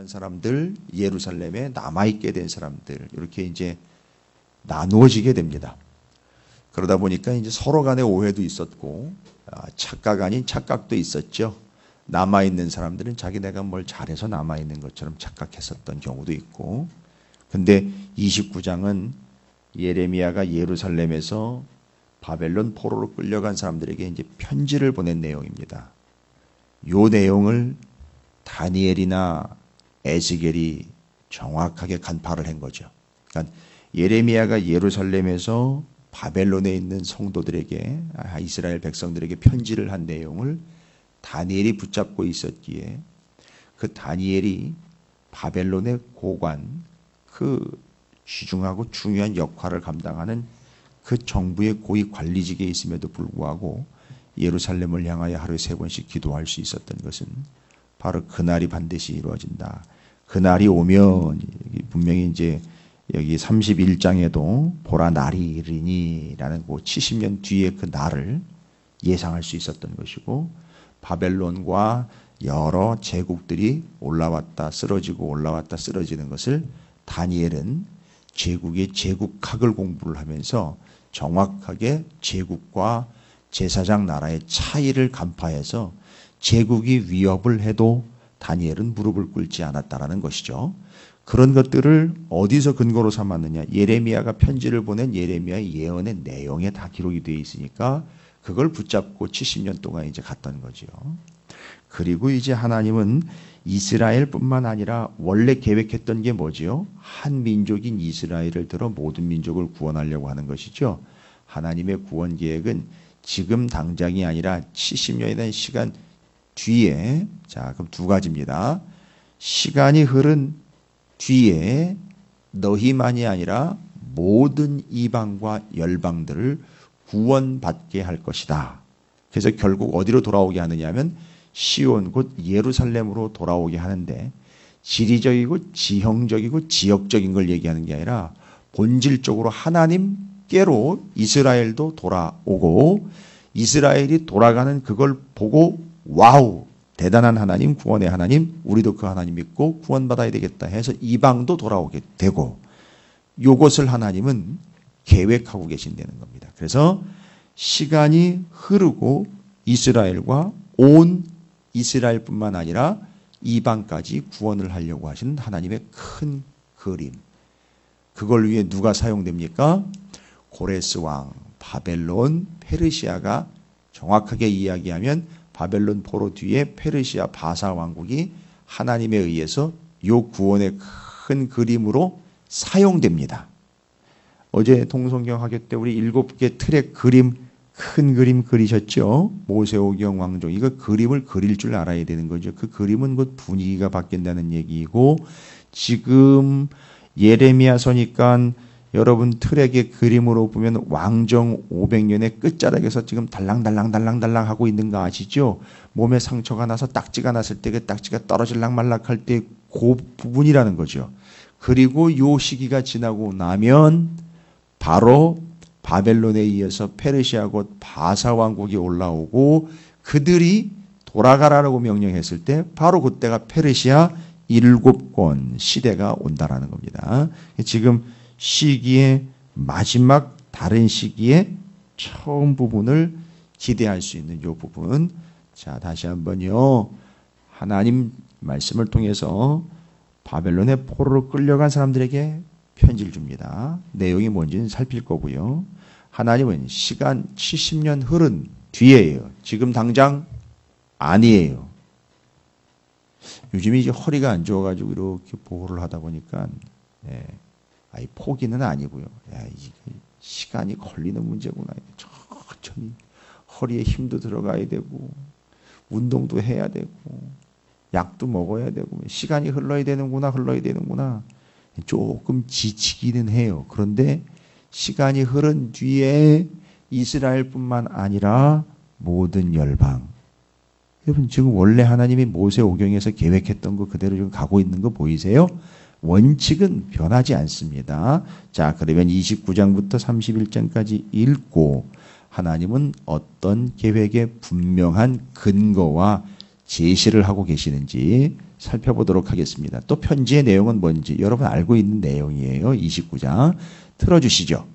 돌아간 사람들, 예루살렘에 남아있게 된 사람들, 이렇게 이제 나누어지게 됩니다. 그러다 보니까 이제 서로 간의 오해도 있었고, 착각 아닌 착각도 있었죠. 남아있는 사람들은 자기네가 뭘 잘해서 남아있는 것처럼 착각했었던 경우도 있고, 근데 29장은 예레미야가 예루살렘에서 바벨론 포로로 끌려간 사람들에게 이제 편지를 보낸 내용입니다. 요 내용을 다니엘이나 에스겔이 정확하게 간파를 한 거죠. 그러니까 예레미야가 예루살렘에서 바벨론에 있는 성도들에게, 이스라엘 백성들에게 편지를 한 내용을 다니엘이 붙잡고 있었기에 그 다니엘이 바벨론의 고관, 그 귀중하고 중요한 역할을 감당하는 그 정부의 고위 관리직에 있음에도 불구하고 예루살렘을 향하여 하루에 3번씩 기도할 수 있었던 것은 바로 그날이 반드시 이루어진다. 그날이 오면 분명히 이제 여기 31장에도 보라 날이 이르니라는 그 70년 뒤에 그 날을 예상할 수 있었던 것이고, 바벨론과 여러 제국들이 올라왔다 쓰러지고 올라왔다 쓰러지는 것을 다니엘은 제국의 제국학을 공부를 하면서 정확하게 제국과 제사장 나라의 차이를 간파해서 제국이 위협을 해도 다니엘은 무릎을 꿇지 않았다라는 것이죠. 그런 것들을 어디서 근거로 삼았느냐? 예레미야가 편지를 보낸 예레미야의 예언의 내용에 다 기록이 되어 있으니까 그걸 붙잡고 70년 동안 이제 갔던 거죠. 그리고 이제 하나님은 이스라엘뿐만 아니라 원래 계획했던 게 뭐지요? 한 민족인 이스라엘을 들어 모든 민족을 구원하려고 하는 것이죠. 하나님의 구원 계획은 지금 당장이 아니라 70년이라는 시간 뒤에, 자, 그럼 두 가지입니다. 시간이 흐른 뒤에 너희만이 아니라 모든 이방과 열방들을 구원받게 할 것이다. 그래서 결국 어디로 돌아오게 하느냐 하면 시온 곧 예루살렘으로 돌아오게 하는데, 지리적이고 지형적이고 지역적인 걸 얘기하는 게 아니라 본질적으로 하나님께로 이스라엘도 돌아오고, 이스라엘이 돌아가는 그걸 보고 와우, 대단한 하나님, 구원의 하나님, 우리도 그 하나님 믿고 구원받아야 되겠다 해서 이방도 돌아오게 되고, 요것을 하나님은 계획하고 계신다는 겁니다. 그래서 시간이 흐르고 이스라엘과 온 이스라엘뿐만 아니라 이방까지 구원을 하려고 하시는 하나님의 큰 그림. 그걸 위해 누가 사용됩니까? 고레스 왕, 바벨론, 페르시아가 정확하게 이야기하면 바벨론 포로 뒤에 페르시아 바사 왕국이 하나님에 의해서 요 구원의 큰 그림으로 사용됩니다. 어제 동성경 학교 때 우리 7개 틀의 그림, 큰 그림 그리셨죠? 모세오경 왕조. 이거 그림을 그릴 줄 알아야 되는 거죠. 그 그림은 곧 분위기가 바뀐다는 얘기이고, 지금 예레미야서니까 여러분 틀에게 그림으로 보면 왕정 500년의 끝자락에서 지금 달랑달랑 하고 있는 거 아시죠? 몸에 상처가 나서 딱지가 났을 때 그 딱지가 떨어질락 말락할 때 그 부분이라는 거죠. 그리고 요 시기가 지나고 나면 바로 바벨론에 이어서 페르시아 곧 바사 왕국이 올라오고, 그들이 돌아가라고 명령했을 때 바로 그때가 페르시아 7권 시대가 온다라는 겁니다. 지금 시기의 마지막 다른 시기의 처음 부분을 기대할 수 있는 이 부분. 자, 다시 한번요. 하나님 말씀을 통해서 바벨론의 포로로 끌려간 사람들에게 편지를 줍니다. 내용이 뭔지는 살필 거고요. 하나님은 시간 70년 흐른 뒤에예요. 지금 당장 아니에요. 요즘에 이제 허리가 안 좋아가지고 이렇게 보호를 하다 보니까, 아이 포기는 아니고요. 이게 시간이 걸리는 문제구나. 천천히 허리에 힘도 들어가야 되고, 운동도 해야 되고, 약도 먹어야 되고, 시간이 흘러야 되는구나. 조금 지치기는 해요. 그런데 시간이 흐른 뒤에 이스라엘뿐만 아니라 모든 열방. 여러분 지금 원래 하나님이 모세오경에서 계획했던 거 그대로 지금 가고 있는 거 보이세요? 원칙은 변하지 않습니다. 자, 그러면 29장부터 31장까지 읽고 하나님은 어떤 계획의 분명한 근거와 제시를 하고 계시는지 살펴보도록 하겠습니다. 또 편지의 내용은 뭔지 여러분 알고 있는 내용이에요. 29장 틀어주시죠.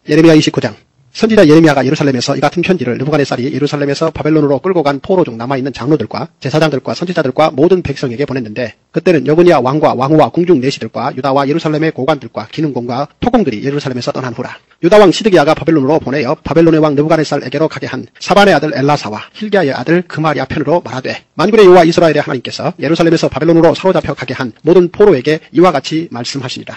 예레미야 29장. 선지자 예레미야가 예루살렘에서 이 같은 편지를 느부갓네살이 예루살렘에서 바벨론으로 끌고 간 포로 중 남아있는 장로들과 제사장들과 선지자들과 모든 백성에게 보냈는데, 그때는 여거니아 왕과 왕후와 궁중 내시들과 유다와 예루살렘의 고관들과 기능공과 토공들이 예루살렘에서 떠난 후라. 유다 왕 시드기야가 바벨론으로 보내어 바벨론의 왕 느부갓네살에게로 가게 한 사반의 아들 엘라사와 힐기야의 아들 그마리아 편으로 말하되, 만군의 여호와 이스라엘의 하나님께서 예루살렘에서 바벨론으로 사로잡혀 가게 한 모든 포로에게 이와 같이 말씀하시니라.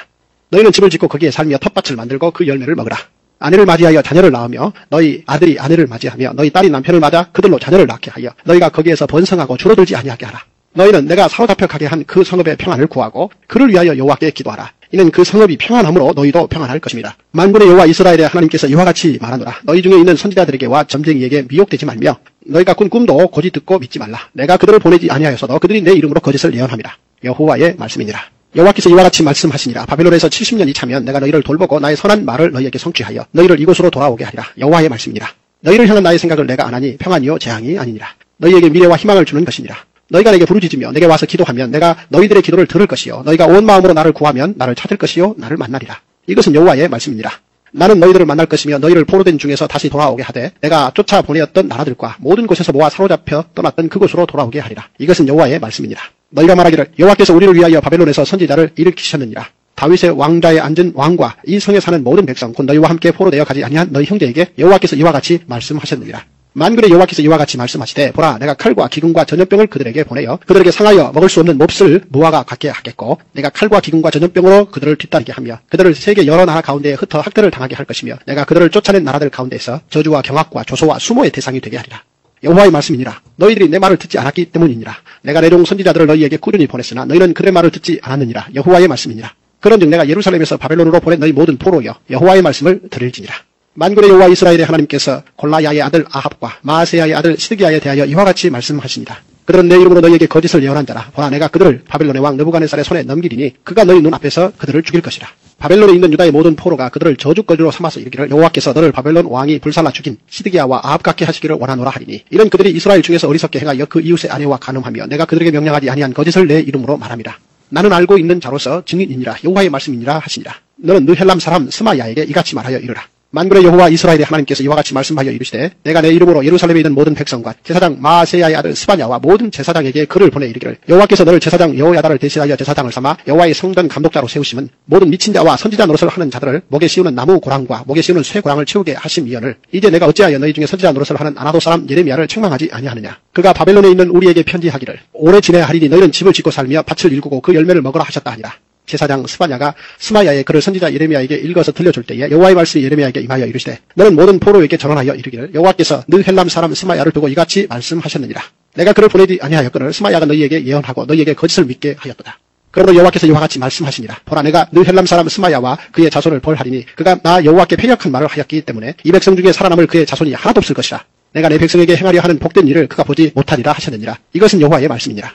너희는 집을 짓고 거기에 살며 텃밭을 만들고 그 열매를 먹으라. 아내를 맞이하여 자녀를 낳으며 너희 아들이 아내를 맞이하며 너희 딸이 남편을 맞아 그들로 자녀를 낳게 하여 너희가 거기에서 번성하고 줄어들지 아니하게 하라. 너희는 내가 사로잡혀 가게 한 그 성읍의 평안을 구하고 그를 위하여 여호와께 기도하라. 이는 그 성읍이 평안함으로 너희도 평안할 것입니다. 만군의 여호와 이스라엘의 하나님께서 이와 같이 말하노라. 너희 중에 있는 선지자들에게와 점쟁이에게 미혹되지 말며 너희가 꾼 꿈도 고지 듣고 믿지 말라. 내가 그들을 보내지 아니하여서도 그들이 내 이름으로 거짓을 예언함이라. 여호와의 말씀이니라. 여호와께서 이와 같이 말씀하시니라. 바벨론에서 70년이 차면 내가 너희를 돌보고 나의 선한 말을 너희에게 성취하여 너희를 이곳으로 돌아오게 하리라. 여호와의 말씀이니라. 너희를 향한 나의 생각을 내가 아나니 평안이요 재앙이 아니니라. 너희에게 미래와 희망을 주는 것이니라. 너희가 내게 부르짖으며 내게 와서 기도하면 내가 너희들의 기도를 들을 것이요 너희가 온 마음으로 나를 구하면 나를 찾을 것이요 나를 만나리라. 이것은 여호와의 말씀이니라. 나는 너희들을 만날 것이며 너희를 포로된 중에서 다시 돌아오게 하되 내가 쫓아 보내었던 나라들과 모든 곳에서 모아 사로잡혀 떠났던 그곳으로 돌아오게 하리라. 이것은 여호와의 말씀이니라. 너희가 말하기를 여호와께서 우리를 위하여 바벨론에서 선지자를 일으키셨느니라. 다윗의 왕좌에 앉은 왕과 이 성에 사는 모든 백성 곧 너희와 함께 포로되어 가지 아니한 너희 형제에게 여호와께서 이와 같이 말씀하셨느니라. 만군의 여호와께서 이와 같이 말씀하시되 보라 내가 칼과 기근과 전염병을 그들에게 보내어 그들에게 상하여 먹을 수 없는 몹쓸 무화과 같게 하겠고 내가 칼과 기근과 전염병으로 그들을 뒤따르게 하며 그들을 세계 여러 나라 가운데에 흩어 학대를 당하게 할 것이며 내가 그들을 쫓아낸 나라들 가운데서 저주와 경악과 조소와 수모의 대상이 되게 하리라. 여호와의 말씀이니라. 너희들이 내 말을 듣지 않았기 때문이니라. 내가 내 종 선지자들을 너희에게 꾸준히 보냈으나 너희는 그들의 말을 듣지 않았느니라. 여호와의 말씀이니라. 그런즉 내가 예루살렘에서 바벨론으로 보낸 너희 모든 포로여 여호와의 말씀을 들을지니라. 만군의 여호와 이스라엘의 하나님께서 골라야의 아들 아합과 마아세야의 아들 시드기야에 대하여 이와 같이 말씀하시니라. 그들은 내 이름으로 너희에게 거짓을 예언한 자라. 보라 내가 그들을 바벨론의 왕 느부갓네살의 손에 넘기리니 그가 너희 눈앞에서 그들을 죽일 것이라. 바벨론에 있는 유다의 모든 포로가 그들을 저주거리로 삼아서 이르기를 여호와께서 너를 바벨론 왕이 불살라 죽인 시드기야와 아합 같게 하시기를 원하노라 하리니 이런 그들이 이스라엘 중에서 어리석게 행하여 그 이웃의 아내와 간음하며 내가 그들에게 명령하지 아니한 거짓을 내 이름으로 말함이라. 나는 알고 있는 자로서 증인이니라. 여호와의 말씀이니라 하시니라. 너는 느헬람 사람 스마야에게 이같이 말하여 이르라. 만군의 여호와 이스라엘의 하나님께서 이와 같이 말씀하여 이르시되 내가 내 이름으로 예루살렘에 있는 모든 백성과 제사장 마아세야의 아들 스바냐와 모든 제사장에게 글을 보내 이르기를 여호와께서 너를 제사장 여호야다를 대신하여 제사장을 삼아 여호와의 성전 감독자로 세우심은 모든 미친 자와 선지자 노릇을 하는 자들을 목에 씌우는 나무 고랑과 목에 씌우는 쇠 고랑을 채우게 하심이여를 이제 내가 어찌하여 너희 중에 선지자 노릇을 하는 아나도 사람 예레미야를 책망하지 아니하느냐. 그가 바벨론에 있는 우리에게 편지하기를 오래 지내야 하리니 너희는 집을 짓고 살며 밭을 일구고 그 열매를 먹으라 하셨다 하니라. 제사장 스바냐가 스마야의 글을 선지자 예레미야에게 읽어서 들려줄 때에 여호와의 말씀이 예레미야에게 임하여 이르시되 너는 모든 포로에게 전언하여 이르기를 여호와께서 느헬람 사람 스마야를 두고 이같이 말씀하셨느니라. 내가 그를 보내지 아니하였거늘 스마야가 너희에게 예언하고 너희에게 거짓을 믿게 하였도다. 그러므로 여호와께서 이와 같이 말씀하시니라. 보라 내가 느헬람 사람 스마야와 그의 자손을 벌하리니 그가 나 여호와께 패역한 말을 하였기 때문에 이 백성 중에 살아남을 그의 자손이 하나도 없을 것이라. 내가 내 백성에게 행하려 하는 복된 일을 그가 보지 못하리라 하셨느니라. 이것은 여호와의 말씀이니라.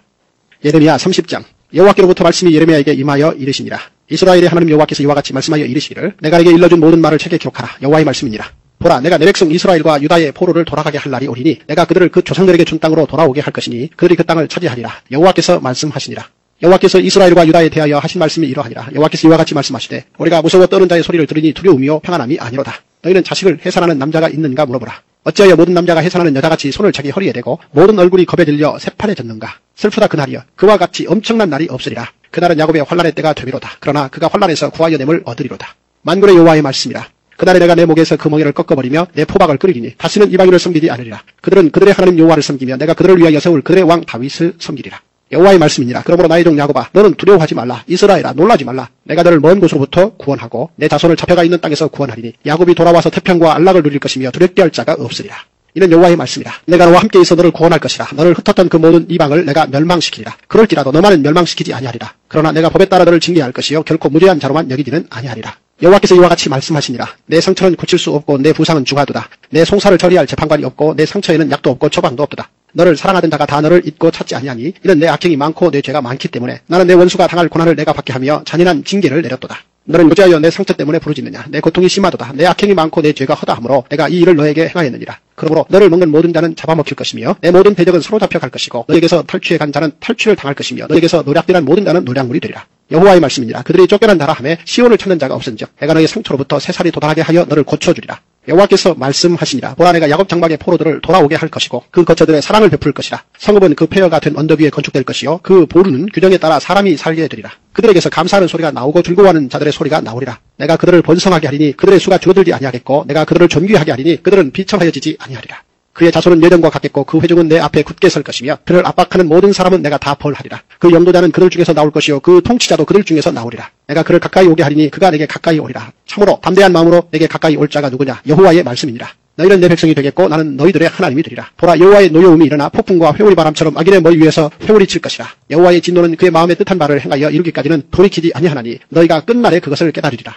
예레미야 30장. 여호와께로부터 말씀이 예레미야에게 임하여 이르시니라. 이스라엘의 하나님 여호와께서 이와 같이 말씀하여 이르시기를 내가 내게 일러준 모든 말을 책에 기록하라. 여호와의 말씀이니라. 보라 내가 내 백성 이스라엘과 유다의 포로를 돌아가게 할 날이 오리니 내가 그들을 그 조상들에게 준 땅으로 돌아오게 할 것이니 그들이 그 땅을 차지하리라. 여호와께서 말씀하시니라. 여호와께서 이스라엘과 유다에 대하여 하신 말씀이 이러하니라. 여호와께서 이와 같이 말씀하시되 우리가 무서워 떠는 자의 소리를 들으니 두려움이요 평안함이 아니로다. 너희는 자식을 해산하는 남자가 있는가 물어보라. 어찌하여 모든 남자가 해산하는 여자같이 손을 자기 허리에 대고 모든 얼굴이 겁에 들려 새파래졌는가. 슬프다 그날이여. 그와 같이 엄청난 날이 없으리라. 그날은 야곱의 환란의 때가 되리로다. 그러나 그가 환란에서 구하여 냄을 얻으리로다. 만군의 여호와의 말씀이라. 그날에 내가 내 목에서 그 멍에를 꺾어버리며 내 포박을 끓이리니 다시는 이방인을 섬기지 않으리라. 그들은 그들의 하나님 여호와를 섬기며 내가 그들을 위하여 세울 그들의 왕 다윗을 섬기리라. 여호와의 말씀이니라. 그러므로 나의 종 야곱아 너는 두려워하지 말라. 이스라엘아 놀라지 말라. 내가 너를 먼 곳으로부터 구원하고 내 자손을 잡혀가 있는 땅에서 구원하리니 야곱이 돌아와서 태평과 안락을 누릴 것이며 두렵게 할 자가 없으리라. 이는 여호와의 말씀이라. 내가 너와 함께 있어 너를 구원할 것이라. 너를 흩었던 그 모든 이방을 내가 멸망시키리라. 그럴지라도 너만은 멸망시키지 아니하리라. 그러나 내가 법에 따라 너를 징계할 것이요 결코 무죄한 자로만 여기지는 아니하리라. 여호와께서 이와 같이 말씀하시니라. 내 상처는 고칠 수 없고 내 부상은 중하도다. 내 송사를 처리할 재판관이 없고 내 상처에는 약도 없고 처방도 없도다. 너를 사랑하던 자가 다 너를 잊고 찾지 아니하니 이는 내 악행이 많고 내 죄가 많기 때문에 나는 내 원수가 당할 고난을 내가 받게 하며 잔인한 징계를 내렸도다. 너는 어찌하여 내 상처 때문에 부르짖느냐. 내 고통이 심하도다. 내 악행이 많고 내 죄가 허다하므로 내가 이 일을 너에게 행하였느니라. 그러므로 너를 먹는 모든 자는 잡아먹힐 것이며 내 모든 대적은 사로잡혀 갈 것이고 너에게서 탈취해 간 자는 탈취를 당할 것이며 너에게서 노략질한 모든 자는 노략물이 되리라. 여호와의 말씀이니라. 그들이 쫓겨난 나라 하며 시온을 찾는 자가 없은즉 내가 너의 상처로부터 새살이 돋아나게 하여 너를 고쳐주리라. 여호와께서 말씀하시니라. 보라 내가 야곱 장막의 포로들을 돌아오게 할 것이고 그 거처들의 사랑을 베풀 것이라. 성읍은 그 폐허가 된 언덕 위에 건축될 것이요 그 보루는 규정에 따라 사람이 살게 되리라. 그들에게서 감사하는 소리가 나오고 즐거워하는 자들의 소리가 나오리라. 내가 그들을 번성하게 하리니 그들의 수가 줄어들지 아니하겠고 내가 그들을 존귀하게 하리니 그들은 비천하여지지 아니하리라. 그의 자손은 예전과 같겠고 그 회중은 내 앞에 굳게 설 것이며 그를 압박하는 모든 사람은 내가 다 벌하리라. 그 영도자는 그들 중에서 나올 것이요 그 통치자도 그들 중에서 나오리라. 내가 그를 가까이 오게 하리니 그가 내게 가까이 오리라. 참으로 담대한 마음으로 내게 가까이 올 자가 누구냐. 여호와의 말씀이니라. 너희는 내 백성이 되겠고 나는 너희들의 하나님이 되리라. 보라 여호와의 노여움이 일어나 폭풍과 회오리 바람처럼 악인의 머리 위에서 회오리 칠 것이라. 여호와의 진노는 그의 마음에 뜻한 바를 행하여 이루기까지는 돌이키지 아니하나니 너희가 끝날에 그것을 깨달으리라.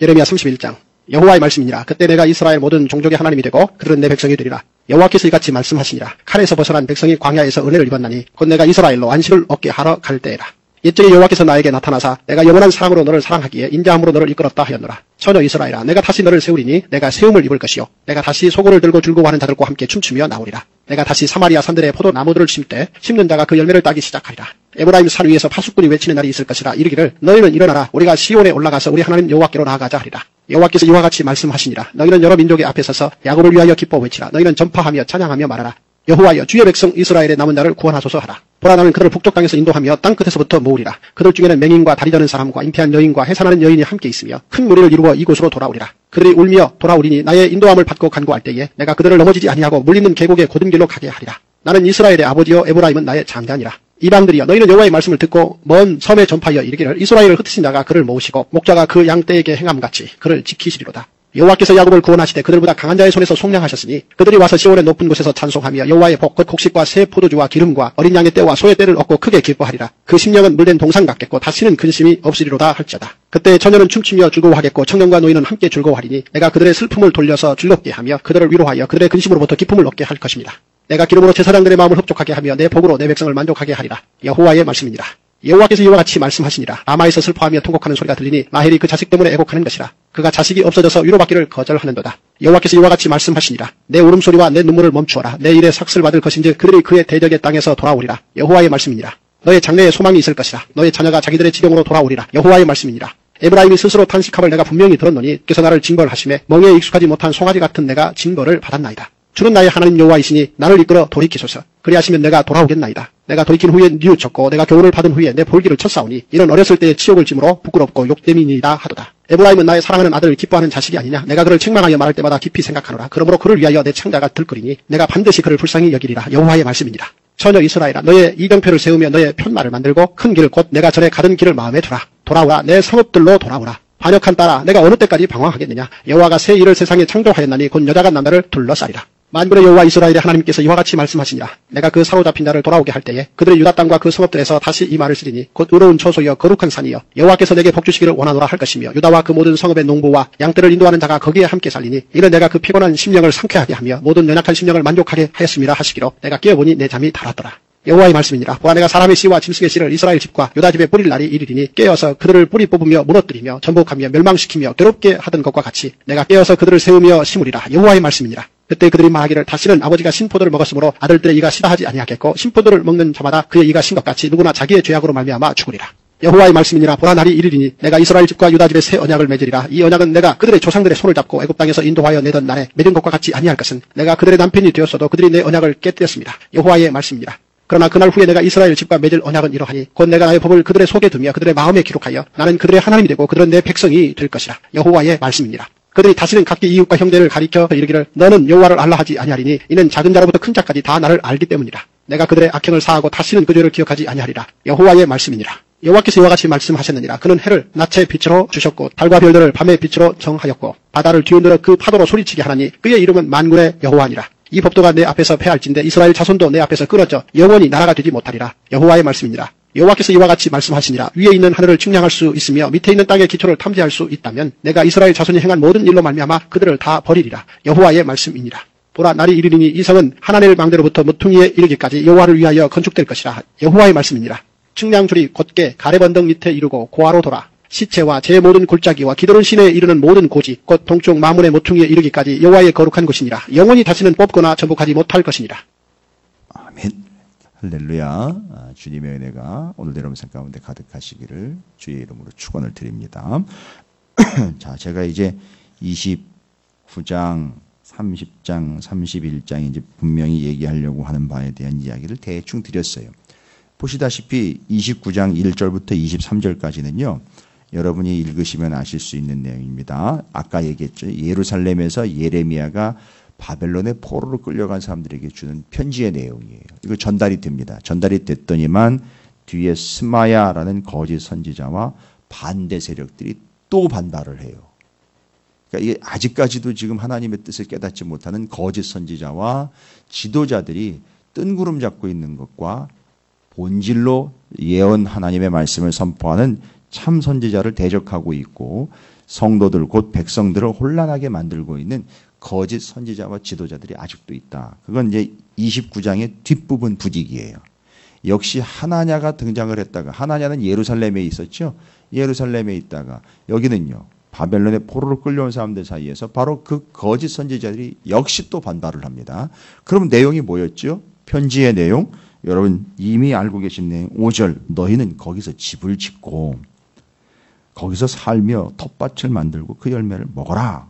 예레미야 31장. 여호와의 말씀이니라. 그때 내가 이스라엘 모든 종족의 하나님이 되고 그들은 내 백성이 되리라. 여호와께서 이같이 말씀하시니라. 칼에서 벗어난 백성이 광야에서 은혜를 입었나니 곧 내가 이스라엘로 안식을 얻게 하러 갈 때에라. 옛적에 여호와께서 나에게 나타나사 내가 영원한 사랑으로 너를 사랑하기에 인자함으로 너를 이끌었다 하였노라. 처녀 이스라엘아 내가 다시 너를 세우리니 내가 세움을 입을 것이요 내가 다시 소고를 들고 즐거워하는 자들과 함께 춤추며 나오리라. 내가 다시 사마리아 산들의 포도나무들을 심되 심는 자가 그 열매를 따기 시작하리라. 에브라임 산 위에서 파수꾼이 외치는 날이 있을 것이라. 이르기를 너희는 일어나라. 우리가 시온에 올라가서 우리 하나님 여호와께로 나아가자 하리라. 여호와께서 이와 같이 말씀하시니라. 너희는 여러 민족의 앞에 서서 야곱을 위하여 기뻐 외치라. 너희는 전파하며 찬양하며 말하라. 여호와여 주의 백성 이스라엘의 남은 자를 구원하소서 하라. 보라 나는 그들을 북쪽 땅에서 인도하며 땅 끝에서부터 모으리라. 그들 중에는 맹인과 다리 저는 사람과 잉태한 여인과 해산하는 여인이 함께 있으며 큰 무리를 이루어 이곳으로 돌아오리라. 그들이 울며 돌아오리니 나의 인도함을 받고 간구할 때에 내가 그들을 넘어지지 아니하고 물리는 계곡의 곧은 길로 가게 하리라. 나는 이스라엘의 아버지요 에브라임은 나의 장자니라. 이방들이여 너희는 여호와의 말씀을 듣고 먼 섬에 전파하여 이르기를 이스라엘을 흩으신 자가 그를 모으시고 목자가 그 양떼에게 행함같이 그를 지키시리로다. 여호와께서 야곱을 구원하시되 그들보다 강한 자의 손에서 속량하셨으니 그들이 와서 시온의 높은 곳에서 찬송하며 여호와의 복 곧 곡식과 새 포도주와 기름과 어린 양의 떼와 소의 떼를 얻고 크게 기뻐하리라. 그 심령은 물된 동상 같겠고 다시는 근심이 없으리로다 할지어다. 그때 처녀는 춤추며 즐거워하겠고 청년과 노인은 함께 즐거워하리니 내가 그들의 슬픔을 돌려서 즐겁게 하며 그들을 위로하여 그들의 근심으로부터 기쁨을 얻게 할 것입니다. 내가 기름으로 제사장들의 마음을 흡족하게 하며 내 복으로 내 백성을 만족하게 하리라. 여호와의 말씀이니라. 여호와께서 이와 같이 말씀하시니라. 라마에서 슬퍼하며 통곡하는 소리가 들리니 라헬이 그 자식 때문에 애곡하는 것이라. 그가 자식이 없어져서 위로받기를 거절하는도다. 여호와께서 이와 같이 말씀하시니라. 내 울음소리와 내 눈물을 멈추어라. 내 일에 삭슬 받을 것인지 그들이 그의 대적의 땅에서 돌아오리라. 여호와의 말씀이니라. 너의 장래에 소망이 있을 것이라. 너의 자녀가 자기들의 지경으로 돌아오리라. 여호와의 말씀이니라. 에브라임이 스스로 탄식함을 내가 분명히 들었노니 께서 나를 징벌하심에 멍에에 익숙하지 못한 송아지 같은 내가 징벌을 받았나이다. 주는 나의 하나님 여호와이시니 나를 이끌어 돌이키소서. 그리하시면 내가 돌아오겠나이다. 내가 돌이킨 후에 뉘우쳤고 내가 교훈을 받은 후에 내 볼기를 쳤사오니 이는 어렸을 때의 치욕을 짐으로 부끄럽고 욕됨이니이다 하도다. 에브라임은 나의 사랑하는 아들을 기뻐하는 자식이 아니냐. 내가 그를 책망하여 말할 때마다 깊이 생각하노라. 그러므로 그를 위하여 내 창자가 들끓이니 내가 반드시 그를 불쌍히 여기리라. 여호와의 말씀이니라. 처녀 이스라엘아 너의 이병표를 세우며 너의 편말을 만들고 큰 길 곧 내가 전에 가던 길을 마음에 두라. 돌아오라. 내 성읍들로 돌아오라. 반역한 딸아 내가 어느 때까지 방황하겠느냐. 여호와가 새 일을 세상에 창조하였나니 곧 여자가 남자를 둘러싸리라. 만군의 여호와 이스라엘의 하나님께서 이와 같이 말씀하시니라. 내가 그 사로잡힌 자를 돌아오게 할 때에 그들의 유다 땅과 그 성읍들에서 다시 이 말을 쓰리니 곧 의로운 처소여 거룩한 산이여 여호와께서 내게 복주시기를 원하노라 할 것이며 유다와 그 모든 성읍의 농부와 양떼를 인도하는 자가 거기에 함께 살리니 이는 내가 그 피곤한 심령을 상쾌하게 하며 모든 연약한 심령을 만족하게 하였음이라 하시기로 내가 깨어보니 내 잠이 달았더라. 여호와의 말씀이니라. 보아 내가 사람의 씨와 짐승의 씨를 이스라엘 집과 유다 집에 뿌릴 날이 이르리니 깨어서 그들을 뿌리 뽑으며 무너뜨리며 전복하며 멸망시키며 괴롭게 하던 것과 같이 내가 깨어서 그들을 세우며 심으리라. 여호와의 말씀이니라. 그때 그들이 말하기를 다시는 아버지가 신포도를 먹었으므로 아들들의 이가 시다하지 아니하겠고 신포도를 먹는 자마다 그의 이가 신 것 같이 누구나 자기의 죄악으로 말미암아 죽으리라. 여호와의 말씀이니라. 보라 날이 이르리니 내가 이스라엘 집과 유다 집에 새 언약을 맺으리라. 이 언약은 내가 그들의 조상들의 손을 잡고 애굽 땅에서 인도하여 내던 날에 맺은 것과 같이 아니할 것은 내가 그들의 남편이 되었어도 그들이 내 언약을 깨뜨렸습니다. 여호와의 말씀이니라. 그러나 그날 후에 내가 이스라엘 집과 맺을 언약은 이러하니 곧 내가 나의 법을 그들의 속에 두며 그들의 마음에 기록하여 나는 그들의 하나님이 되고 그들은 내 백성이 될 것이라. 여호와의 말씀이니라. 그들이 다시는 각기 이웃과 형제를 가리켜 이르기를 너는 여호와를 알라 하지 아니하리니 이는 작은 자로부터 큰 자까지 다 나를 알기 때문이라. 내가 그들의 악행을 사하고 다시는 그 죄를 기억하지 아니하리라. 여호와의 말씀이니라. 여호와께서 이와 같이 말씀하셨느니라. 그는 해를 낮의 빛으로 주셨고 달과 별들을 밤의 빛으로 정하였고 바다를 뒤흔들어 그 파도로 소리치게 하나니 그의 이름은 만군의 여호와니라. 이 법도가 내 앞에서 패할진대 이스라엘 자손도 내 앞에서 끊어져 영원히 나라가 되지 못하리라. 여호와의 말씀이니라. 여호와께서 이와 같이 말씀하시니라. 위에 있는 하늘을 측량할 수 있으며 밑에 있는 땅의 기초를 탐지할 수 있다면 내가 이스라엘 자손이 행한 모든 일로 말미암아 그들을 다 버리리라. 여호와의 말씀이니라. 보라 날이 이르리니 이 성은 하나님의 망대로부터 모퉁이에 이르기까지 여호와를 위하여 건축될 것이라. 여호와의 말씀이니라. 측량줄이 곧게 가렙 언덕 밑에 이르고 고아로 돌아 시체와 제 모든 골짜기와 기도는 신에 이르는 모든 고지 곧 동쪽 마문의 모퉁이에 이르기까지 여호와의 거룩한 곳이니라. 영원히 다시는 뽑거나 전복하지 못할 것이니라. 아멘. 할렐루야. 주님의 은혜가 오늘도 여러분 삶 가운데 가득하시기를 주의 이름으로 축원을 드립니다. 자, 제가 이제 29장, 30장, 31장 이제 분명히 얘기하려고 하는 바에 대한 이야기를 대충 드렸어요. 보시다시피 29장 1절부터 23절까지는요. 여러분이 읽으시면 아실 수 있는 내용입니다. 아까 얘기했죠. 예루살렘에서 예레미야가 바벨론의 포로로 끌려간 사람들에게 주는 편지의 내용이에요. 이거 전달이 됩니다. 전달이 됐더니만 뒤에 스마야라는 거짓 선지자와 반대 세력들이 또 반발을 해요. 그러니까 이게 아직까지도 지금 하나님의 뜻을 깨닫지 못하는 거짓 선지자와 지도자들이 뜬구름 잡고 있는 것과 본질로 예언 하나님의 말씀을 선포하는 참 선지자를 대적하고 있고 성도들 곧 백성들을 혼란하게 만들고 있는 거짓 선지자와 지도자들이 아직도 있다. 그건 이제 29장의 뒷부분 부직이에요. 역시 하나냐가 등장을 했다가 하나냐는 예루살렘에 있었죠. 예루살렘에 있다가 여기는요. 바벨론의 포로로 끌려온 사람들 사이에서 바로 그 거짓 선지자들이 역시 또 반발을 합니다. 그럼 내용이 뭐였죠? 편지의 내용 여러분 이미 알고 계신 내용 5절 너희는 거기서 집을 짓고 거기서 살며 텃밭을 만들고 그 열매를 먹어라.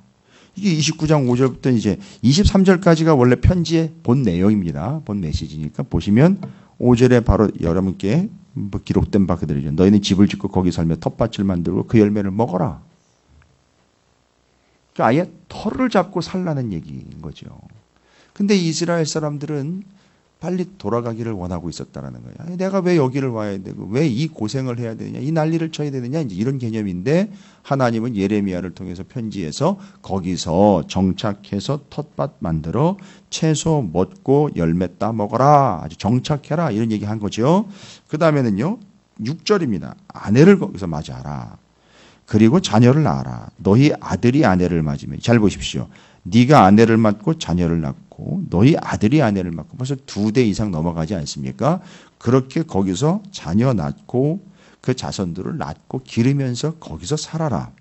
이게 29장 5절부터 이제 23절까지가 원래 편지의 본 내용입니다. 본 메시지니까 보시면 5절에 바로 여러분께 기록된 바 그대로죠. 너희는 집을 짓고 거기 살며 텃밭을 만들고 그 열매를 먹어라. 그러니까 아예 털을 잡고 살라는 얘기인 거죠. 근데 이스라엘 사람들은 빨리 돌아가기를 원하고 있었다는 거예요. 내가 왜 여기를 와야 되고 왜 이 고생을 해야 되느냐 이 난리를 쳐야 되느냐 이제 이런 개념인데 하나님은 예레미야를 통해서 편지에서 거기서 정착해서 텃밭 만들어 채소 먹고 열매 따 먹어라 아주 정착해라 이런 얘기 한 거죠. 그 다음에는요 6절입니다. 아내를 거기서 맞이하라. 그리고 자녀를 낳아라. 너희 아들이 아내를 맞으면 잘 보십시오. 네가 아내를 맞고 자녀를 낳고 너희 아들이 아내를 낳고 벌써 2대 이상 넘어가지 않습니까? 그렇게 거기서 자녀 낳고 그 자손들을 낳고 기르면서 거기서 살아라.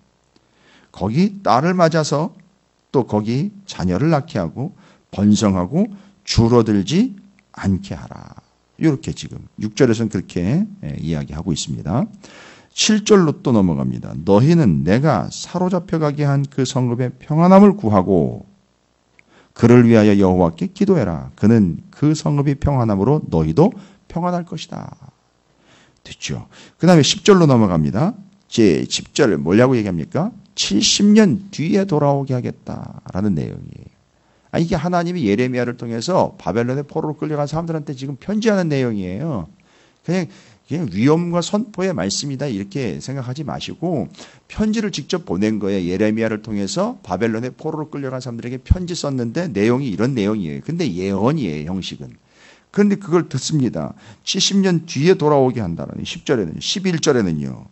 거기 딸을 맞아서 또 거기 자녀를 낳게 하고 번성하고 줄어들지 않게 하라. 이렇게 지금 6절에서는 그렇게 이야기하고 있습니다. 7절로 또 넘어갑니다. 너희는 내가 사로잡혀가게 한 그 성읍의 평안함을 구하고 그를 위하여 여호와께 기도해라. 그는 그 성읍이 평안함으로 너희도 평안할 것이다. 됐죠. 그 다음에 10절로 넘어갑니다. 제 10절을 뭐라고 얘기합니까? 70년 뒤에 돌아오게 하겠다라는 내용이에요. 이게 하나님이 예레미야를 통해서 바벨론의 포로로 끌려간 사람들한테 지금 편지하는 내용이에요. 그냥 위엄과 선포의 말씀이다 이렇게 생각하지 마시고 편지를 직접 보낸 거예요. 예레미야를 통해서 바벨론의 포로로 끌려간 사람들에게 편지 썼는데 내용이 이런 내용이에요. 근데 예언이에요. 형식은. 그런데 그걸 듣습니다. 70년 뒤에 돌아오게 한다는 10절에는 11절에는요.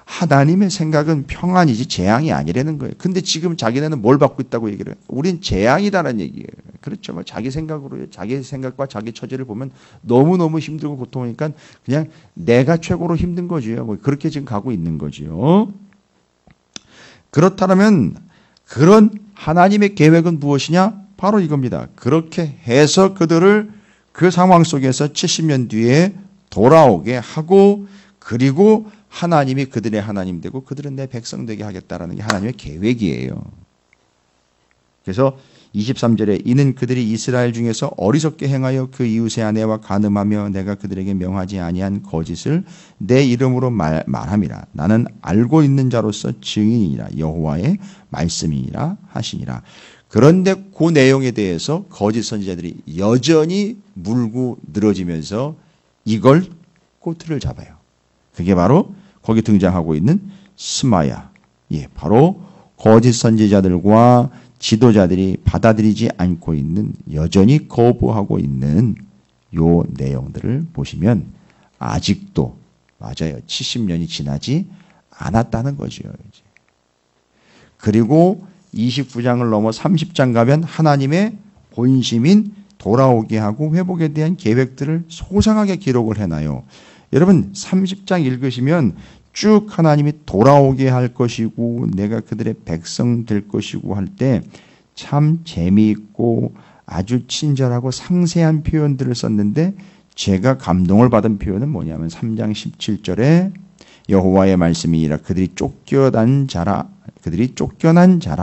하나님의 생각은 평안이지 재앙이 아니라는 거예요. 근데 지금 자기네는 뭘 받고 있다고 얘기를 해요? 우린 재앙이다라는 얘기예요. 그렇죠. 뭐 자기 생각으로 자기 생각과 자기 처지를 보면 너무너무 힘들고 고통이니까 그냥 내가 최고로 힘든 거지요. 뭐 그렇게 지금 가고 있는 거지요. 그렇다면 그런 하나님의 계획은 무엇이냐? 바로 이겁니다. 그렇게 해서 그들을 그 상황 속에서 70년 뒤에 돌아오게 하고 그리고 하나님이 그들의 하나님 되고 그들은 내 백성 되게 하겠다라는 게 하나님의 계획이에요. 그래서 23절에 이는 그들이 이스라엘 중에서 어리석게 행하여 그 이웃의 아내와 간음하며 내가 그들에게 명하지 아니한 거짓을 내 이름으로 말함이라. 나는 알고 있는 자로서 증인이라 여호와의 말씀이니라 하시니라. 그런데 그 내용에 대해서 거짓 선지자들이 여전히 물고 늘어지면서 이걸 꼬투리를 잡아요. 그게 바로 거기 등장하고 있는 스마야. 바로 거짓 선지자들과 지도자들이 받아들이지 않고 있는 여전히 거부하고 있는 요 내용들을 보시면 아직도 맞아요. 70년이 지나지 않았다는 거죠. 그리고 29장을 넘어 30장 가면 하나님의 본심인 돌아오게 하고 회복에 대한 계획들을 소상하게 기록을 해놔요. 여러분 30장 읽으시면 쭉 하나님이 돌아오게 할 것이고 내가 그들의 백성 될 것이고 할 때 참 재미있고 아주 친절하고 상세한 표현들을 썼는데 제가 감동을 받은 표현은 뭐냐면 3장 17절에 여호와의 말씀이니라 그들이 쫓겨난 자라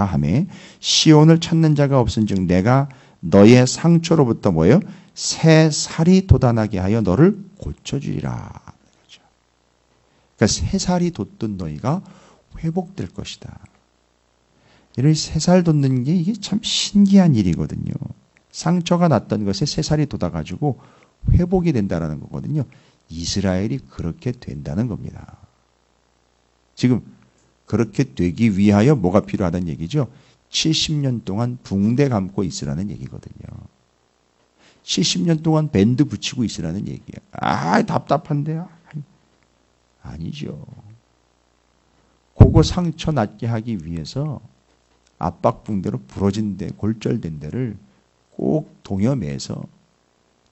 하매 시온을 찾는 자가 없은즉 내가 너의 상처로부터 뭐예요? 새 살이 돋아나게 하여 너를 고쳐주리라. 그러니까 새 살이 돋던 너희가 회복될 것이다. 이를 새 살 돋는 게 이게 참 신기한 일이거든요. 상처가 났던 것에 새 살이 돋아가지고 회복이 된다는 거거든요. 이스라엘이 그렇게 된다는 겁니다. 지금 그렇게 되기 위하여 뭐가 필요하다는 얘기죠? 70년 동안 붕대 감고 있으라는 얘기거든요. 70년 동안 밴드 붙이고 있으라는 얘기예요. 아, 답답한데요? 아니죠. 그거 상처 낫게 하기 위해서 압박붕대로 부러진 데, 골절된 데를 꼭 동여매서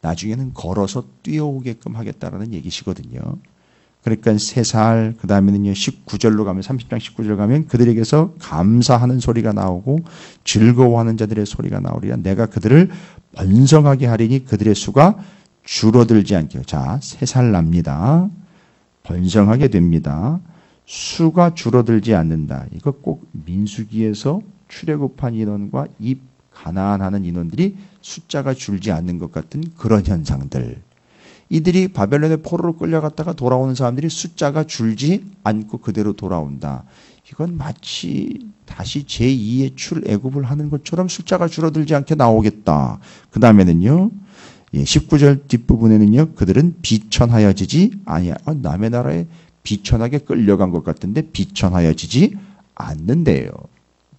나중에는 걸어서 뛰어오게끔 하겠다라는 얘기시거든요. 그러니까 3살, 그 다음에는요, 19절로 가면, 30장 19절 가면 그들에게서 감사하는 소리가 나오고 즐거워하는 자들의 소리가 나오리라. 내가 그들을 번성하게 하리니 그들의 수가 줄어들지 않게. 자, 3살 납니다. 번성하게 됩니다. 수가 줄어들지 않는다. 이거 꼭 민수기에서 출애굽한 인원과 입 가나안하는 인원들이 숫자가 줄지 않는 것 같은 그런 현상들. 이들이 바벨론의 포로로 끌려갔다가 돌아오는 사람들이 숫자가 줄지 않고 그대로 돌아온다. 이건 마치 다시 제2의 출애굽을 하는 것처럼 숫자가 줄어들지 않게 나오겠다. 그 다음에는요. 19절 뒷부분에는요. 그들은 비천하여지지 아니야. 남의 나라에 비천하게 끌려간 것 같은데 비천하여지지 않는데요.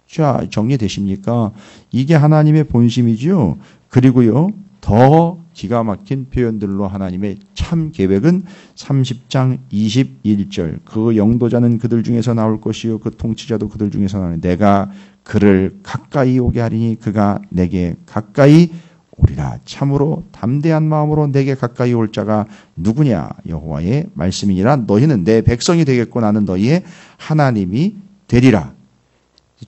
자, 정리되십니까? 이게 하나님의 본심이죠. 그리고요. 더 기가 막힌 표현들로 하나님의 참 계획은 30장 21절 그 영도자는 그들 중에서 나올 것이요 그 통치자도 그들 중에서 나오니 내가 그를 가까이 오게 하리니 그가 내게 가까이 오리라. 참으로 담대한 마음으로 내게 가까이 올 자가 누구냐? 여호와의 말씀이니라. 너희는 내 백성이 되겠고 나는 너희의 하나님이 되리라.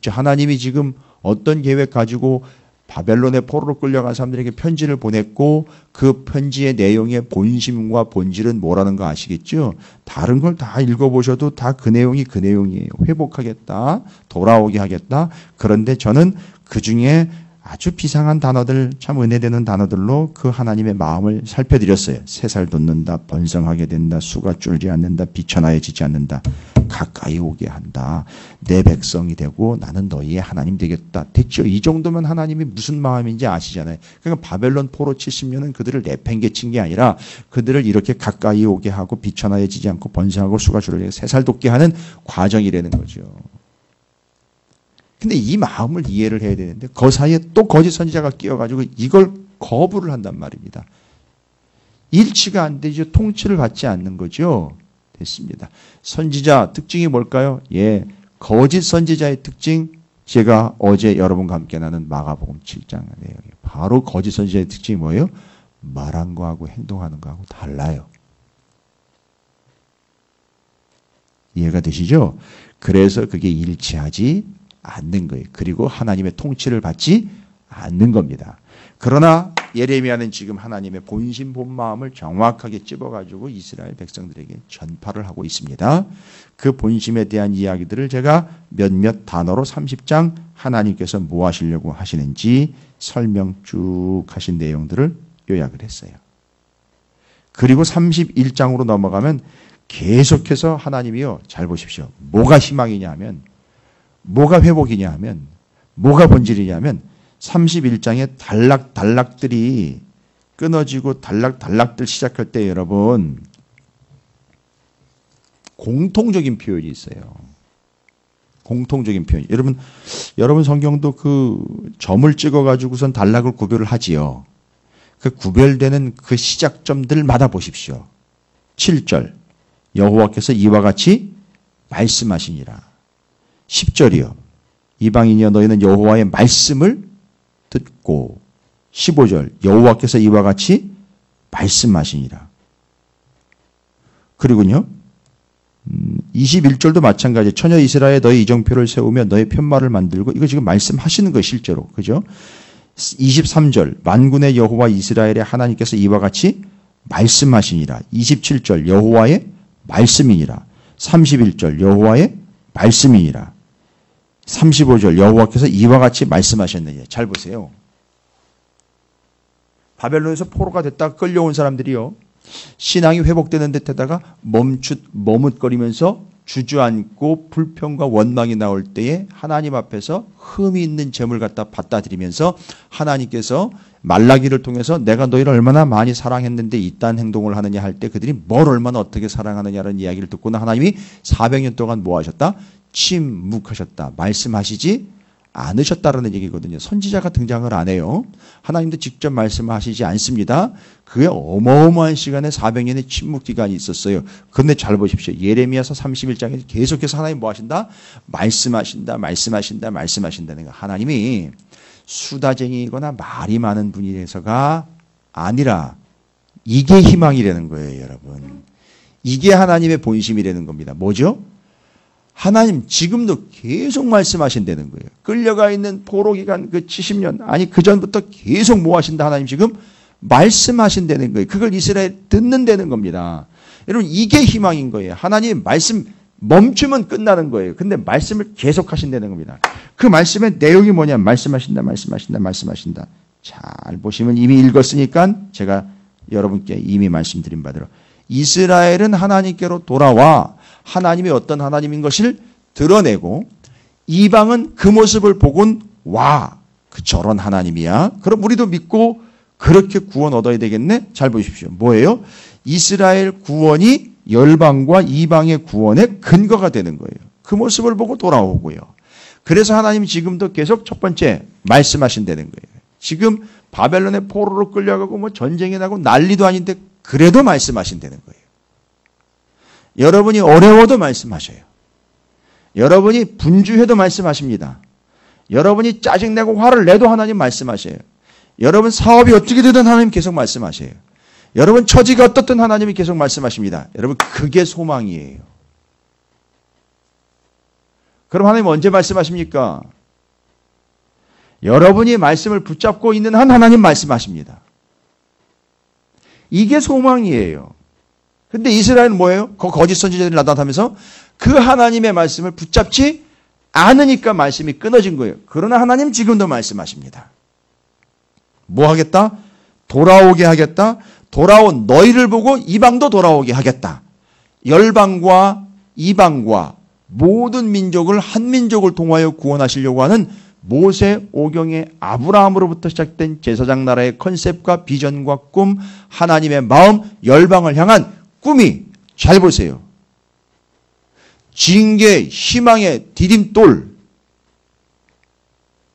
하나님이 지금 어떤 계획 가지고 바벨론의 포로로 끌려간 사람들에게 편지를 보냈고 그 편지의 내용의 본심과 본질은 뭐라는 거 아시겠죠? 다른 걸 다 읽어보셔도 다 그 내용이 그 내용이에요. 회복하겠다. 돌아오게 하겠다. 그런데 저는 그중에 아주 비상한 단어들, 참 은혜되는 단어들로 그 하나님의 마음을 살펴드렸어요. 3살 돋는다, 번성하게 된다, 수가 줄지 않는다, 비천하여지지 않는다, 가까이 오게 한다, 내 백성이 되고 나는 너희의 하나님 되겠다. 됐죠? 이 정도면 하나님이 무슨 마음인지 아시잖아요. 그러니까 바벨론 포로 70년은 그들을 내팽개친 게 아니라 그들을 이렇게 가까이 오게 하고 비천하여지지 않고 번성하고 수가 줄게 3살 돋게 하는 과정이라는 거죠. 근데 이 마음을 이해를 해야 되는데 그 사이에 또 거짓 선지자가 끼어가지고 이걸 거부를 한단 말입니다. 일치가 안 되죠. 통치를 받지 않는 거죠. 됐습니다. 선지자 특징이 뭘까요? 예, 거짓 선지자의 특징 제가 어제 여러분과 함께 나눈 마가복음 7장 내용이에요. 바로 거짓 선지자의 특징이 뭐예요? 말한 거하고 행동하는 거하고 달라요. 이해가 되시죠? 그래서 그게 일치하지 않는 거예요. 그리고 하나님의 통치를 받지 않는 겁니다. 그러나 예레미야는 지금 하나님의 본심 본마음을 정확하게 찝어가지고 이스라엘 백성들에게 전파를 하고 있습니다. 그 본심에 대한 이야기들을 제가 몇몇 단어로 30장 하나님께서 뭐 하시려고 하시는지 설명 쭉 하신 내용들을 요약을 했어요. 그리고 31장으로 넘어가면 계속해서 하나님이요. 잘 보십시오. 뭐가 희망이냐 하면 뭐가 회복이냐 하면 뭐가 본질이냐 하면 31장의 단락들이 끊어지고 단락들 시작할 때 여러분 공통적인 표현이 있어요. 공통적인 표현. 여러분 성경도 그 점을 찍어가지고선 단락을 구별을 하지요. 그 구별되는 그 시작점들마다 보십시오. 7절 여호와께서 이와 같이 말씀하시니라. 10절이요. 이방인이여 너희는 여호와의 말씀을 듣고 15절 여호와께서 이와 같이 말씀하시니라. 그리고요. 21절도 마찬가지. 처녀 이스라엘 너의 이정표를 세우며 너의 편말을 만들고 이거 지금 말씀하시는 거예요. 실제로. 그죠? 23절 만군의 여호와 이스라엘의 하나님께서 이와 같이 말씀하시니라. 27절 여호와의 말씀이니라. 31절 여호와의 말씀이니라. 35절 여호와께서 이와 같이 말씀하셨느니라. 잘 보세요. 바벨론에서 포로가 됐다가 끌려온 사람들이요. 신앙이 회복되는 듯하다가 머뭇거리면서 주저앉고 불평과 원망이 나올 때에 하나님 앞에서 흠이 있는 재물 갖다 받다 드리면서 하나님께서 말라기를 통해서 내가 너희를 얼마나 많이 사랑했는데 이딴 행동을 하느냐 할 때 그들이 뭘 얼마나 어떻게 사랑하느냐라는 이야기를 듣고는 하나님이 400년 동안 뭐 하셨다? 침묵하셨다. 말씀하시지 않으셨다라는 얘기거든요. 선지자가 등장을 안 해요. 하나님도 직접 말씀하시지 않습니다. 그게 어마어마한 시간에 400년의 침묵 기간이 있었어요. 그런데 잘 보십시오. 예레미야서 31장에 계속해서 하나님 뭐 하신다? 말씀하신다. 말씀하신다는 거. 하나님이 수다쟁이거나 말이 많은 분이라서가 아니라 이게 희망이라는 거예요, 여러분. 이게 하나님의 본심이라는 겁니다. 뭐죠? 하나님 지금도 계속 말씀하신다는 거예요. 끌려가 있는 포로 기간 그 70년 아니 그 전부터 계속 뭐 하신다 하나님 지금 말씀하신다는 거예요. 그걸 이스라엘 듣는다는 겁니다. 여러분 이게 희망인 거예요. 하나님 말씀 멈추면 끝나는 거예요. 근데 말씀을 계속 하신다는 겁니다. 그 말씀의 내용이 뭐냐? 말씀하신다. 잘 보시면 이미 읽었으니까 제가 여러분께 이미 말씀드린 바대로 이스라엘은 하나님께로 돌아와 하나님이 어떤 하나님인 것을 드러내고 이방은 그 모습을 보곤 와. 그 저런 하나님이야. 그럼 우리도 믿고 그렇게 구원 얻어야 되겠네? 잘 보십시오. 뭐예요? 이스라엘 구원이 열방과 이방의 구원의 근거가 되는 거예요. 그 모습을 보고 돌아오고요. 그래서 하나님이 지금도 계속 첫 번째 말씀하신다는 거예요. 지금 바벨론의 포로로 끌려가고 뭐 전쟁이 나고 난리도 아닌데 그래도 말씀하신다는 거예요. 여러분이 어려워도 말씀하셔요. 여러분이 분주해도 말씀하십니다. 여러분이 짜증내고 화를 내도 하나님 말씀하셔요. 여러분 사업이 어떻게 되든 하나님 계속 말씀하셔요. 여러분 처지가 어떻든 하나님이 계속 말씀하십니다. 여러분 그게 소망이에요. 그럼 하나님 언제 말씀하십니까? 여러분이 말씀을 붙잡고 있는 한 하나님 말씀하십니다. 이게 소망이에요. 근데 이스라엘은 뭐예요? 거짓 선지자들이 나타나면서 그 하나님의 말씀을 붙잡지 않으니까 말씀이 끊어진 거예요. 그러나 하나님 지금도 말씀하십니다. 뭐 하겠다? 돌아오게 하겠다. 돌아온 너희를 보고 이방도 돌아오게 하겠다. 열방과 이방과 모든 민족을 한 민족을 통하여 구원하시려고 하는 모세 오경의 아브라함으로부터 시작된 제사장 나라의 컨셉과 비전과 꿈, 하나님의 마음, 열방을 향한 꿈이 잘 보세요. 징계, 희망의 디딤돌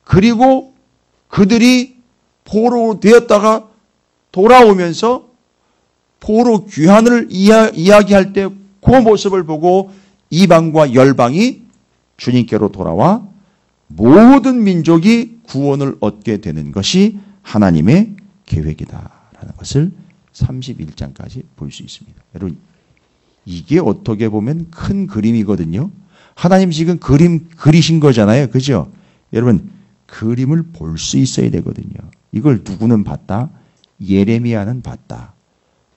그리고 그들이 포로 되었다가 돌아오면서 포로 귀환을 이야기할 때 그 모습을 보고 이방과 열방이 주님께로 돌아와 모든 민족이 구원을 얻게 되는 것이 하나님의 계획이다라는 것을 31장까지 볼 수 있습니다. 여러분 이게 어떻게 보면 큰 그림이거든요. 하나님 지금 그림 그리신 거잖아요. 그죠? 여러분 그림을 볼 수 있어야 되거든요. 이걸 누구는 봤다? 예레미야는 봤다.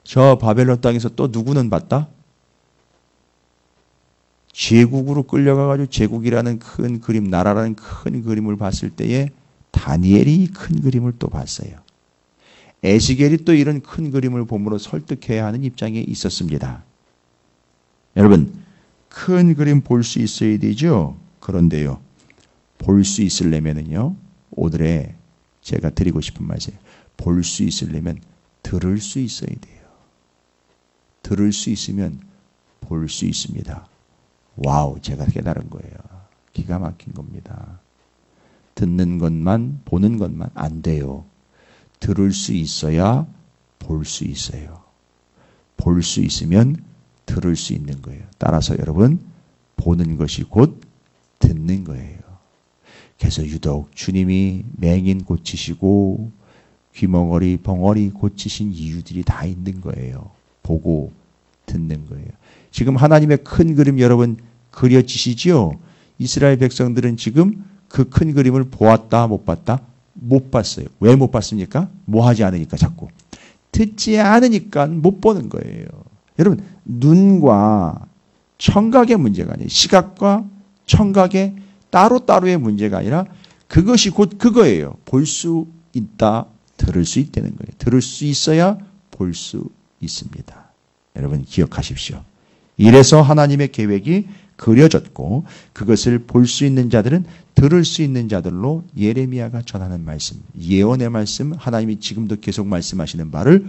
저 바벨론 땅에서 또 누구는 봤다? 제국으로 끌려가가지고 제국이라는 큰 그림, 나라라는 큰 그림을 봤을 때에 다니엘이 큰 그림을 또 봤어요. 에스겔이 또 이런 큰 그림을 봄으로 설득해야 하는 입장에 있었습니다. 여러분 큰 그림 볼 수 있어야 되죠. 그런데요. 볼 수 있으려면은요. 오늘의 제가 드리고 싶은 말이에요. 볼 수 있으려면 들을 수 있어야 돼요. 들을 수 있으면 볼 수 있습니다. 와우, 제가 깨달은 거예요. 기가 막힌 겁니다. 듣는 것만, 보는 것만 안 돼요. 들을 수 있어야 볼 수 있어요. 볼 수 있으면 들을 수 있는 거예요. 따라서 여러분, 보는 것이 곧 듣는 거예요. 그래서 유독 주님이 맹인 고치시고 귀멍어리, 벙어리 고치신 이유들이 다 있는 거예요. 보고 듣는 거예요. 지금 하나님의 큰 그림 여러분 그려지시지요? 이스라엘 백성들은 지금 그 큰 그림을 보았다, 못 봤다? 못 봤어요. 왜 못 봤습니까? 뭐 하지 않으니까 자꾸. 듣지 않으니까 못 보는 거예요. 여러분, 눈과 청각의 문제가 아니에요. 시각과 청각의 따로따로의 문제가 아니라 그것이 곧 그거예요. 볼 수 있다, 들을 수 있다는 거예요. 들을 수 있어야 볼 수 있습니다. 여러분 기억하십시오. 이래서 하나님의 계획이 그려졌고 그것을 볼 수 있는 자들은 들을 수 있는 자들로 예레미야가 전하는 말씀, 예언의 말씀, 하나님이 지금도 계속 말씀하시는 바를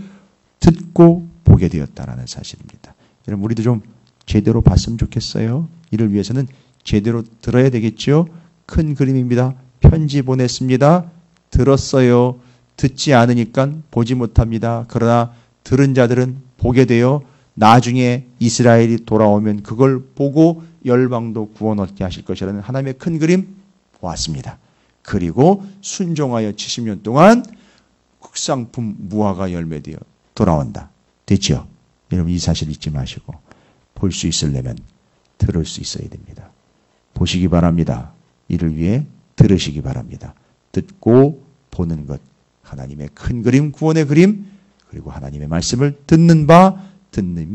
듣고 보게 되었다라는 사실입니다. 여러분 우리도 좀 제대로 봤으면 좋겠어요. 이를 위해서는 제대로 들어야 되겠죠. 큰 그림입니다. 편지 보냈습니다. 들었어요. 듣지 않으니까 보지 못합니다. 그러나 들은 자들은 보게 되어 나중에 이스라엘이 돌아오면 그걸 보고 열방도 구원 얻게 하실 것이라는 하나님의 큰 그림 보았습니다. 그리고 순종하여 70년 동안 흑상품 무화과 열매되어 돌아온다. 됐죠? 여러분 이 사실 잊지 마시고 볼 수 있으려면 들을 수 있어야 됩니다. 보시기 바랍니다. 이를 위해 들으시기 바랍니다. 듣고 보는 것, 하나님의 큰 그림, 구원의 그림, 그리고 하나님의 말씀을 듣는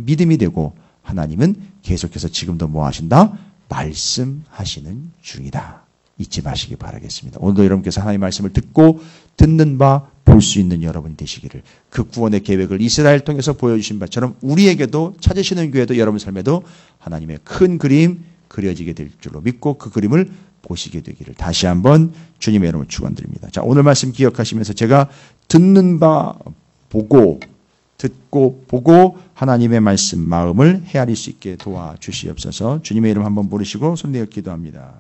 믿음이 되고 하나님은 계속해서 지금도 뭐 하신다? 말씀하시는 중이다. 잊지 마시기 바라겠습니다. 오늘도 여러분께서 하나님의 말씀을 듣고 듣는 바, 볼 수 있는 여러분이 되시기를 그 구원의 계획을 이스라엘 통해서 보여주신 바처럼 우리에게도 찾으시는 교회도 여러분 삶에도 하나님의 큰 그림 그려지게 될 줄로 믿고 그 그림을 보시게 되기를 다시 한번 주님의 이름으로 축원드립니다. 자, 오늘 말씀 기억하시면서 제가 듣는 바 보고 듣고 보고 하나님의 말씀 마음을 헤아릴 수 있게 도와주시옵소서. 주님의 이름 한번 부르시고 손 내어 기도합니다.